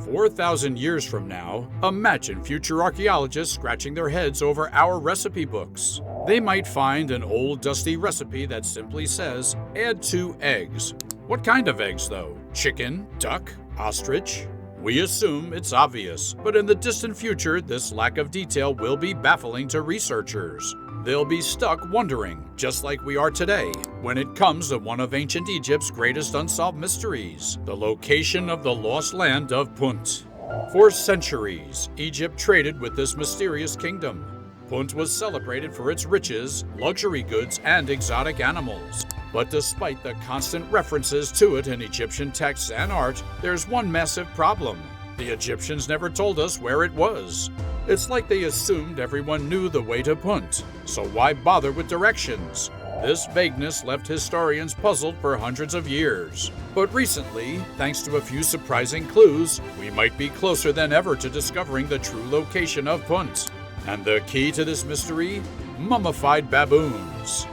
4,000 years from now, imagine future archaeologists scratching their heads over our recipe books. They might find an old dusty recipe that simply says, add 2 eggs. What kind of eggs though? Chicken? Duck? Ostrich? We assume it's obvious, but in the distant future, this lack of detail will be baffling to researchers. They'll be stuck wondering, just like we are today, when it comes to one of ancient Egypt's greatest unsolved mysteries, the location of the lost land of Punt. For centuries, Egypt traded with this mysterious kingdom. Punt was celebrated for its riches, luxury goods, and exotic animals. But despite the constant references to it in Egyptian texts and art, there's one massive problem. The Egyptians never told us where it was. It's like they assumed everyone knew the way to Punt, so why bother with directions? This vagueness left historians puzzled for hundreds of years. But recently, thanks to a few surprising clues, we might be closer than ever to discovering the true location of Punt. And the key to this mystery? Mummified baboons.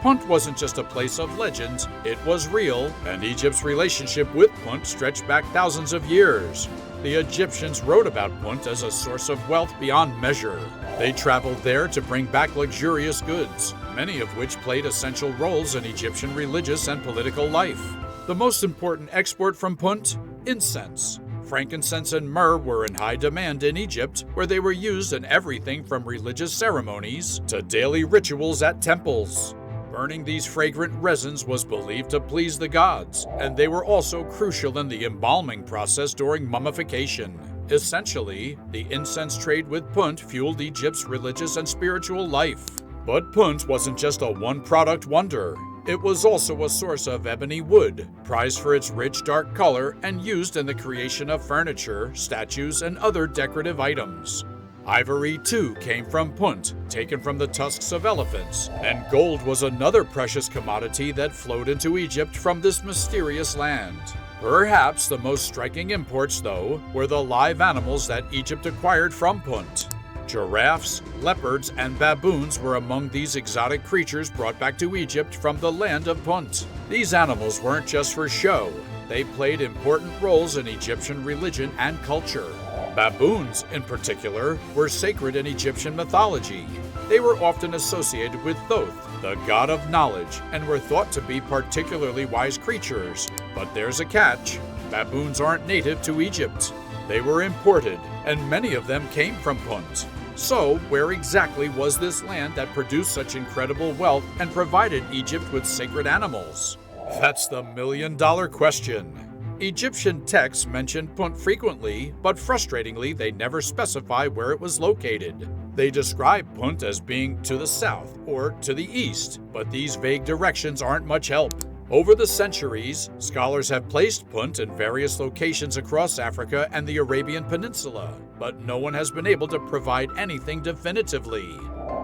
Punt wasn't just a place of legend, it was real, and Egypt's relationship with Punt stretched back thousands of years. The Egyptians wrote about Punt as a source of wealth beyond measure. They traveled there to bring back luxurious goods, many of which played essential roles in Egyptian religious and political life. The most important export from Punt? Incense. Frankincense and myrrh were in high demand in Egypt, where they were used in everything from religious ceremonies to daily rituals at temples. Burning these fragrant resins was believed to please the gods, and they were also crucial in the embalming process during mummification. Essentially, the incense trade with Punt fueled Egypt's religious and spiritual life. But Punt wasn't just a one-product wonder. It was also a source of ebony wood, prized for its rich dark color and used in the creation of furniture, statues, and other decorative items. Ivory, too, came from Punt, taken from the tusks of elephants, and gold was another precious commodity that flowed into Egypt from this mysterious land. Perhaps the most striking imports, though, were the live animals that Egypt acquired from Punt. Giraffes, leopards, and baboons were among these exotic creatures brought back to Egypt from the land of Punt. These animals weren't just for show. They played important roles in Egyptian religion and culture. Baboons, in particular, were sacred in Egyptian mythology. They were often associated with Thoth, the god of knowledge, and were thought to be particularly wise creatures. But there's a catch. Baboons aren't native to Egypt. They were imported, and many of them came from Punt. So, where exactly was this land that produced such incredible wealth and provided Egypt with sacred animals? That's the million-dollar question. Egyptian texts mention Punt frequently, but frustratingly, they never specify where it was located. They describe Punt as being to the south or to the east, but these vague directions aren't much help. Over the centuries, scholars have placed Punt in various locations across Africa and the Arabian Peninsula, but no one has been able to provide anything definitively.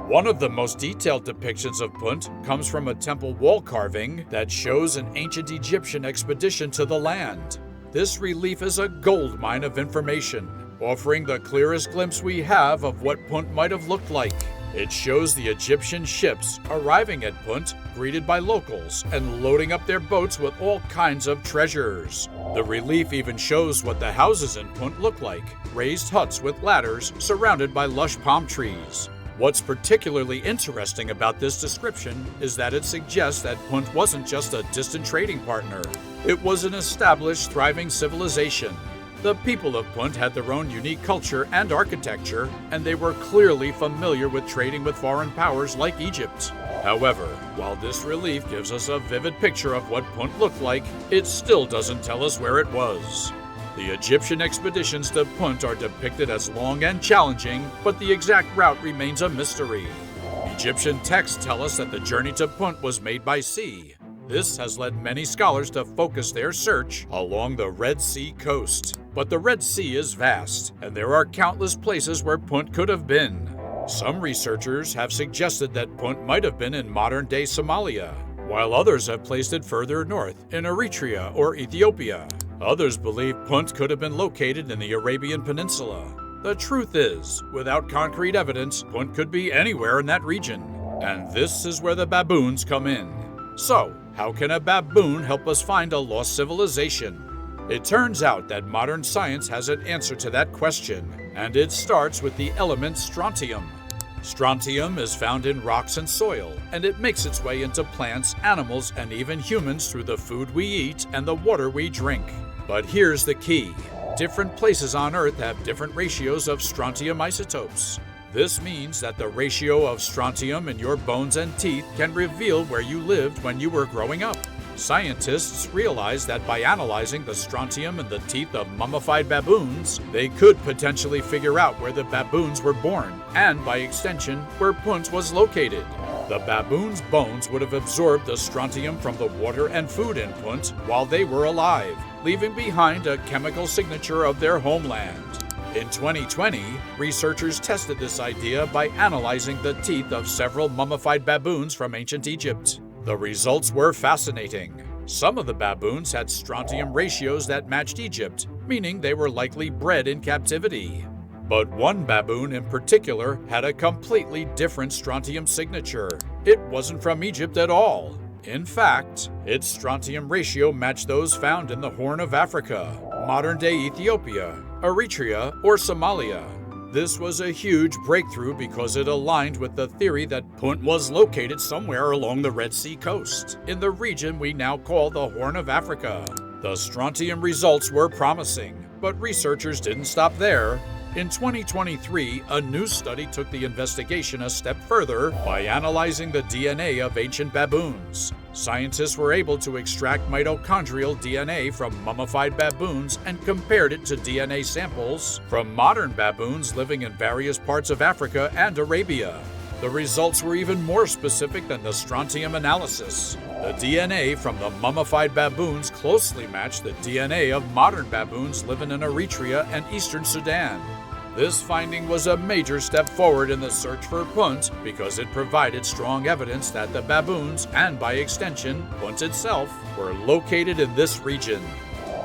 One of the most detailed depictions of Punt comes from a temple wall carving that shows an ancient Egyptian expedition to the land. This relief is a goldmine of information, offering the clearest glimpse we have of what Punt might have looked like. It shows the Egyptian ships arriving at Punt, greeted by locals, and loading up their boats with all kinds of treasures. The relief even shows what the houses in Punt look like, raised huts with ladders surrounded by lush palm trees. What's particularly interesting about this description is that it suggests that Punt wasn't just a distant trading partner. It was an established, thriving civilization. The people of Punt had their own unique culture and architecture, and they were clearly familiar with trading with foreign powers like Egypt. However, while this relief gives us a vivid picture of what Punt looked like, it still doesn't tell us where it was. The Egyptian expeditions to Punt are depicted as long and challenging, but the exact route remains a mystery. Egyptian texts tell us that the journey to Punt was made by sea. This has led many scholars to focus their search along the Red Sea coast. But the Red Sea is vast, and there are countless places where Punt could have been. Some researchers have suggested that Punt might have been in modern-day Somalia, while others have placed it further north in Eritrea or Ethiopia. Others believe Punt could have been located in the Arabian Peninsula. The truth is, without concrete evidence, Punt could be anywhere in that region. And this is where the baboons come in. So, how can a baboon help us find a lost civilization? It turns out that modern science has an answer to that question, and it starts with the element strontium. Strontium is found in rocks and soil, and it makes its way into plants, animals, and even humans through the food we eat and the water we drink. But here's the key. Different places on Earth have different ratios of strontium isotopes. This means that the ratio of strontium in your bones and teeth can reveal where you lived when you were growing up. Scientists realized that by analyzing the strontium in the teeth of mummified baboons, they could potentially figure out where the baboons were born, and by extension, where Punt was located. The baboons' bones would have absorbed the strontium from the water and food in Punt while they were alive, leaving behind a chemical signature of their homeland. In 2020, researchers tested this idea by analyzing the teeth of several mummified baboons from ancient Egypt. The results were fascinating. Some of the baboons had strontium ratios that matched Egypt, meaning they were likely bred in captivity. But one baboon in particular had a completely different strontium signature. It wasn't from Egypt at all. In fact, its strontium ratio matched those found in the Horn of Africa, modern-day Ethiopia, Eritrea, or Somalia. This was a huge breakthrough because it aligned with the theory that Punt was located somewhere along the Red Sea coast, in the region we now call the Horn of Africa. The strontium results were promising, but researchers didn't stop there. In 2023, a new study took the investigation a step further by analyzing the DNA of ancient baboons. Scientists were able to extract mitochondrial DNA from mummified baboons and compared it to DNA samples from modern baboons living in various parts of Africa and Arabia. The results were even more specific than the strontium analysis. The DNA from the mummified baboons closely matched the DNA of modern baboons living in Eritrea and eastern Sudan. This finding was a major step forward in the search for Punt because it provided strong evidence that the baboons, and by extension, Punt itself, were located in this region.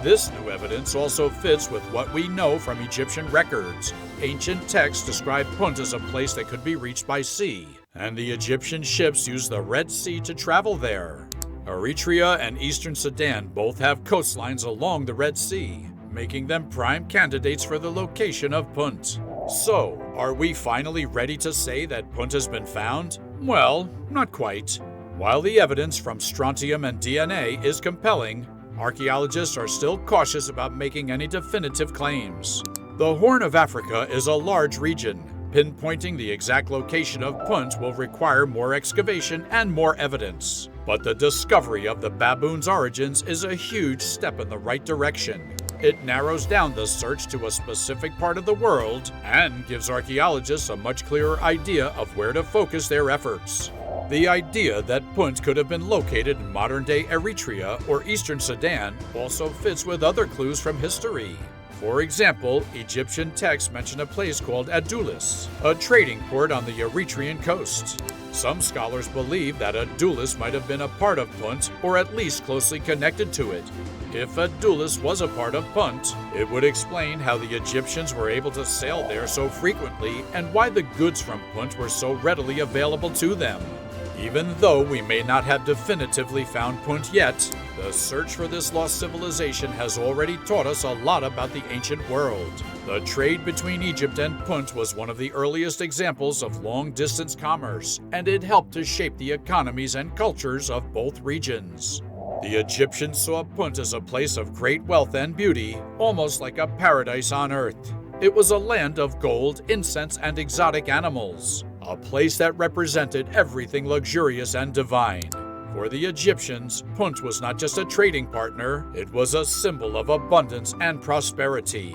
This new evidence also fits with what we know from Egyptian records. Ancient texts describe Punt as a place that could be reached by sea, and the Egyptian ships used the Red Sea to travel there. Eritrea and eastern Sudan both have coastlines along the Red Sea, making them prime candidates for the location of Punt. So, are we finally ready to say that Punt has been found? Well, not quite. While the evidence from strontium and DNA is compelling, archaeologists are still cautious about making any definitive claims. The Horn of Africa is a large region. Pinpointing the exact location of Punt will require more excavation and more evidence. But the discovery of the baboon's origins is a huge step in the right direction. It narrows down the search to a specific part of the world and gives archaeologists a much clearer idea of where to focus their efforts. The idea that Punt could have been located in modern-day Eritrea or eastern Sudan also fits with other clues from history. For example, Egyptian texts mention a place called Adulis, a trading port on the Eritrean coast. Some scholars believe that Adulis might have been a part of Punt, or at least closely connected to it. If Adulis was a part of Punt, it would explain how the Egyptians were able to sail there so frequently and why the goods from Punt were so readily available to them. Even though we may not have definitively found Punt yet, the search for this lost civilization has already taught us a lot about the ancient world. The trade between Egypt and Punt was one of the earliest examples of long-distance commerce, and it helped to shape the economies and cultures of both regions. The Egyptians saw Punt as a place of great wealth and beauty, almost like a paradise on earth. It was a land of gold, incense, and exotic animals, a place that represented everything luxurious and divine. For the Egyptians, Punt was not just a trading partner, it was a symbol of abundance and prosperity.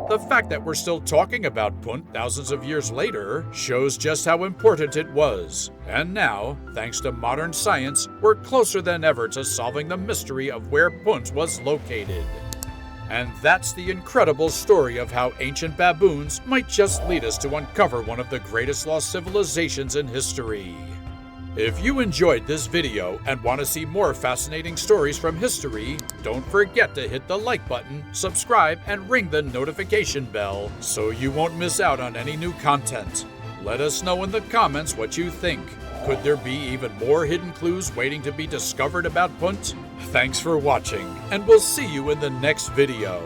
The fact that we're still talking about Punt thousands of years later shows just how important it was. And now, thanks to modern science, we're closer than ever to solving the mystery of where Punt was located. And that's the incredible story of how ancient baboons might just lead us to uncover one of the greatest lost civilizations in history. If you enjoyed this video and want to see more fascinating stories from history, don't forget to hit the like button, subscribe, and ring the notification bell so you won't miss out on any new content. Let us know in the comments what you think. Could there be even more hidden clues waiting to be discovered about Punt? Thanks for watching, and we'll see you in the next video.